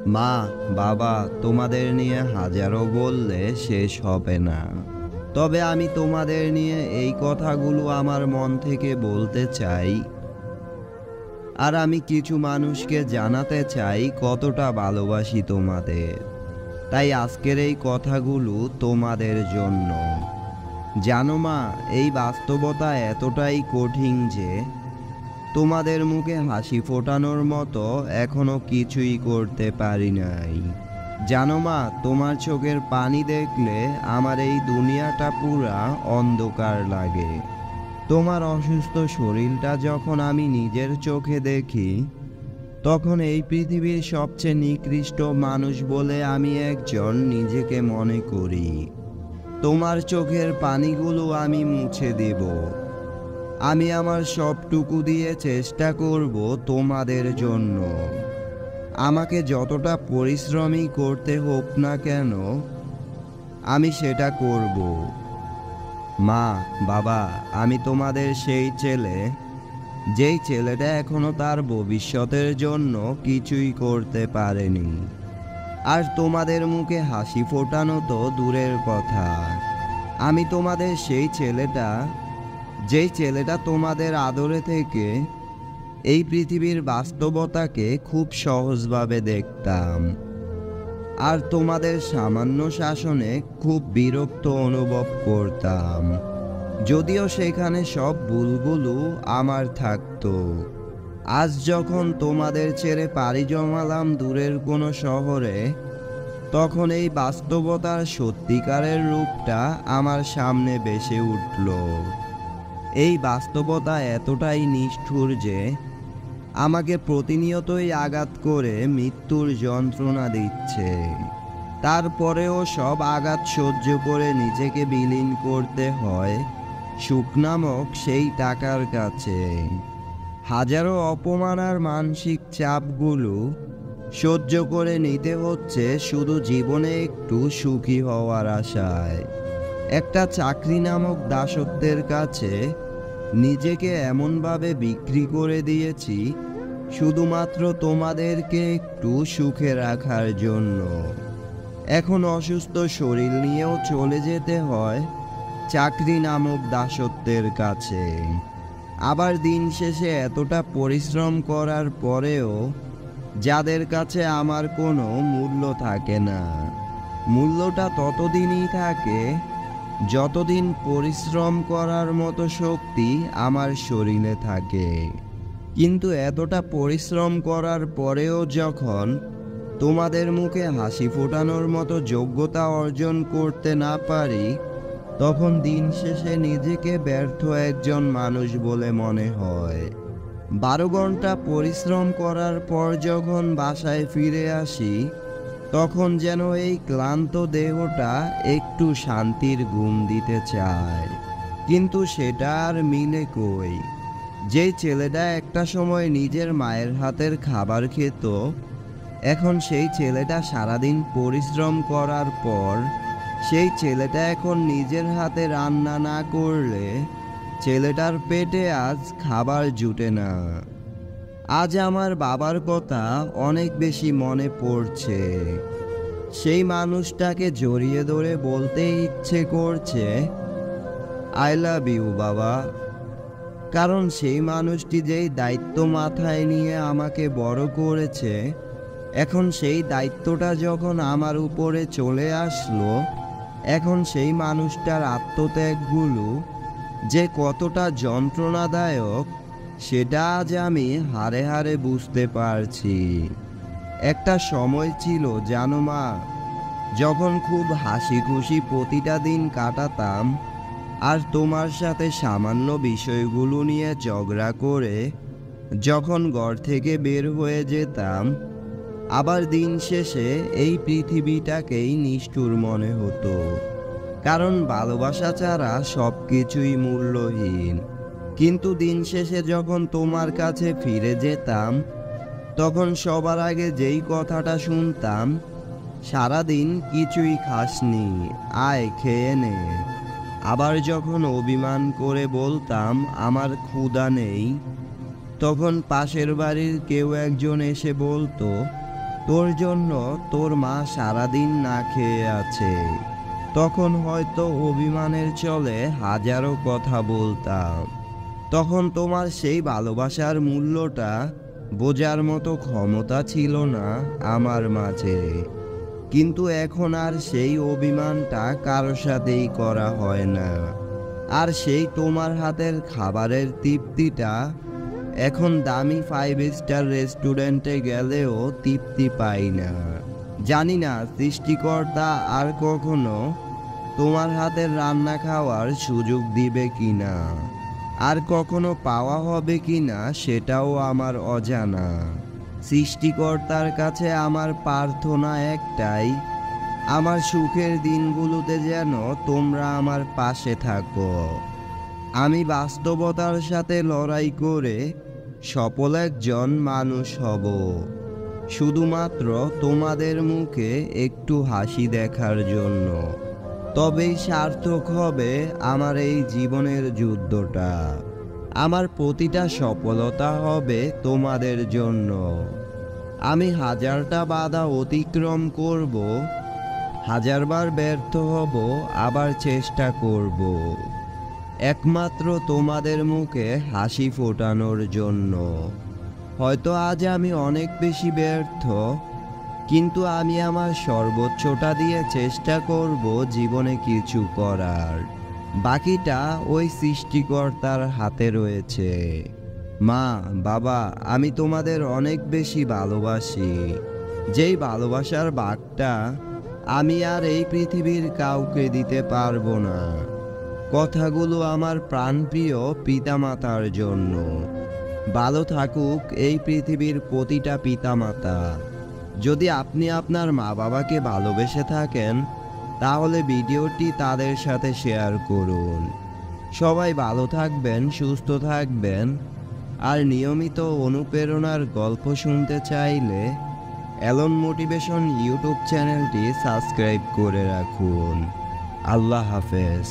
মা, বাবা, তোমাদের নিয়ে হাজারো বললে শেষ হবে না। তবে আমি তোমাদের নিয়ে এই কথাগুলো আমার মন থেকে বলতে চাই। আর আমি কিছু মানুষকে জানাতে চাই কতটা ভালোবাসি তোমাদের। তাই আজকের এই কথাগুলো তোমাদের জন্য। জানো মা, এই বাস্তবতা এতটাই কঠিন যে তোমাদের মুখে হাসি ফোটানোর মতো এখনো কিছুই করতে পারি নাই। জানো মা, তোমার চোখের পানি দেখলে আমার এই দুনিয়াটা পুরা অন্ধকার লাগে। তোমার অসুস্থ শরীরটা যখন আমি নিজের চোখে দেখি, তখন এই পৃথিবীর সবচেয়ে নিকৃষ্ট মানুষ বলে আমি একজন নিজেকে মনে করি। তোমার চোখের পানিগুলো আমি মুছে দেব। আমি আমার সবটুকু দিয়ে চেষ্টা করব তোমাদের জন্য। আমাকে যতটা পরিশ্রমই করতে হোক না কেন, আমি সেটা করব। মা, বাবা, আমি তোমাদের সেই ছেলে, যেই ছেলেটা এখনো তার ভবিষ্যতের জন্য কিছুই করতে পারেনি। আর তোমাদের মুখে হাসি ফোটানো তো দূরের কথা, আমি তোমাদের সেই ছেলেটা, যেই ছেলেটা তোমাদের আদরে থেকে এই পৃথিবীর বাস্তবতাকে খুব সহজভাবে দেখতাম। আর তোমাদের সামান্য শাসনে খুব বিরক্ত অনুভব করতাম, যদিও সেখানে সব ভুলগুলো আমার থাকতো। আজ যখন তোমাদের ছেড়ে পাড়ি জমালাম দূরের কোনো শহরে, তখন এই বাস্তবতার সত্যিকারের রূপটা আমার সামনে ভেসে উঠল। এই বাস্তবতা এতটাই নিষ্ঠুর যে আমাকে প্রতিনিয়তই আঘাত করে মৃত্যুর যন্ত্রণা দিচ্ছে। তারপরেও সব আঘাত সহ্য করে নিজেকে বিলীন করতে হয় সুখ নামক সেই টাকার কাছে। হাজারো অপমান আর মানসিক চাপগুলো সহ্য করে নিতে হচ্ছে শুধু জীবনে একটু সুখী হওয়ার আশায়। একটা চাকরি নামক দাসত্বের কাছে নিজেকে এমনভাবে বিক্রি করে দিয়েছি শুধুমাত্র তোমাদেরকে একটু সুখে রাখার জন্য। এখন অসুস্থ শরীর নিয়েও চলে যেতে হয় চাকরি নামক দাসত্বের কাছে। আবার দিন শেষে এতটা পরিশ্রম করার পরেও যাদের কাছে আমার কোনো মূল্য থাকে না। মূল্যটা ততদিনই থাকে যতদিন পরিশ্রম করার মতো শক্তি আমার শরীরে থাকে। কিন্তু এতটা পরিশ্রম করার পরেও যখন তোমাদের মুখে হাসি ফোটানোর মতো যোগ্যতা অর্জন করতে না পারি, তখন দিন শেষে নিজেকে ব্যর্থ একজন মানুষ বলে মনে হয়। 12 ঘন্টা পরিশ্রম করার পর যখন বাসায় ফিরে আসি, তখন যেন এই ক্লান্ত দেহটা একটু শান্তির ঘুম দিতে চায়। কিন্তু সেটা আর মিলে কই। যেই ছেলেটা একটা সময় নিজের মায়ের হাতের খাবার খেত, এখন সেই ছেলেটা সারাদিন পরিশ্রম করার পর সেই ছেলেটা এখন নিজের হাতে রান্না না করলে ছেলেটার পেটে আজ খাবার জুটে না। আজ আমার বাবার কথা অনেক বেশি মনে পড়ছে। সেই মানুষটাকে জড়িয়ে ধরে বলতে ইচ্ছে করছে, আই লাভ ইউ বাবা। কারণ সেই মানুষটি যেই দায়িত্ব মাথায় নিয়ে আমাকে বড় করেছে, এখন সেই দায়িত্বটা যখন আমার উপরে চলে আসলো, এখন সেই মানুষটার আত্মত্যাগগুলো যে কতটা যন্ত্রণাদায়ক সেটা আজ আমি হাড়ে হাড়ে বুঝতে পারছি। একটা সময় ছিল জানো মা, যখন খুব হাসি খুশি প্রতিটা দিন কাটাতাম, আর তোমার সাথে সামান্য বিষয়গুলো নিয়ে ঝগড়া করে যখন ঘর থেকে বের হয়ে যেতাম, আবার দিন শেষে এই পৃথিবীটাকেই নিষ্ঠুর মনে হতো। কারণ ভালোবাসা ছাড়া সব কিছুই মূল্যহীন। কিন্তু দিন শেষে যখন তোমার কাছে ফিরে যেতাম, তখন সবার আগে যেই কথাটা শুনতাম, সারাদিন কিছুই খাসনি, আয় খেয়ে নে। আবার যখন অভিমান করে বলতাম আমার ক্ষুধা নেই, তখন পাশের বাড়ির কেউ একজন এসে বলতো, তোর জন্য তোর মা সারাদিন না খেয়ে আছে। তখন হয়তো অভিমানের চলে হাজারো কথা বলতাম। তখন তোমার সেই ভালোবাসার মূল্যটা বোঝার মতো ক্ষমতা ছিল না আমার মাঝে। কিন্তু এখন আর সেই অভিমানটা কারো সাথেই করা হয় না। আর সেই তোমার হাতের খাবারের তৃপ্তিটা এখন দামি 5 স্টার রেস্টুরেন্টে গেলেও তৃপ্তি পাই না। জানি না সৃষ্টিকর্তা আর কখনো তোমার হাতের রান্না খাওয়ার সুযোগ দিবে কিনা, আর কখনো পাওয়া হবে কিনা সেটাও আমার অজানা। সৃষ্টিকর্তার কাছে আমার প্রার্থনা একটাই, আমার সুখের দিনগুলোতে যেন তোমরা আমার পাশে থাকো। আমি বাস্তবতার সাথে লড়াই করে সফল একজন মানুষ হব, শুধুমাত্র তোমাদের মুখে একটু হাসি দেখার জন্য। তবেই সার্থক হবে আমার এই জীবনের যুদ্ধটা। আমার প্রতিটা সফলতা হবে তোমাদের জন্য। আমি হাজারটা বাধা অতিক্রম করব, হাজারবার ব্যর্থ হব, আবার চেষ্টা করব, একমাত্র তোমাদের মুখে হাসি ফোটানোর জন্য। হয়তো আজ আমি অনেক বেশি ব্যর্থ, কিন্তু আমি আমার সর্বোচ্চটা দিয়ে চেষ্টা করব জীবনে কিছু করার। বাকিটা ওই সৃষ্টিকর্তার হাতে রয়েছে। মা, বাবা, আমি তোমাদের অনেক বেশি ভালোবাসি। যেই ভালোবাসার ভাগটা আমি আর এই পৃথিবীর কাউকে দিতে পারবো না। কথাগুলো আমার প্রাণপ্রিয় পিতামাতার জন্য। ভালো থাকুক এই পৃথিবীর প্রতিটা পিতামাতা। যদি আপনি আপনার মা বাবাকে ভালোবেসে থাকেন, তাহলে ভিডিওটি তাদের সাথে শেয়ার করুন। সবাই ভালো থাকবেন, সুস্থ থাকবেন। আর নিয়মিত অনুপ্রেরণার গল্প শুনতে চাইলে অ্যালন মোটিভেশন ইউটিউব চ্যানেলটি সাবস্ক্রাইব করে রাখুন। আল্লাহ হাফেজ।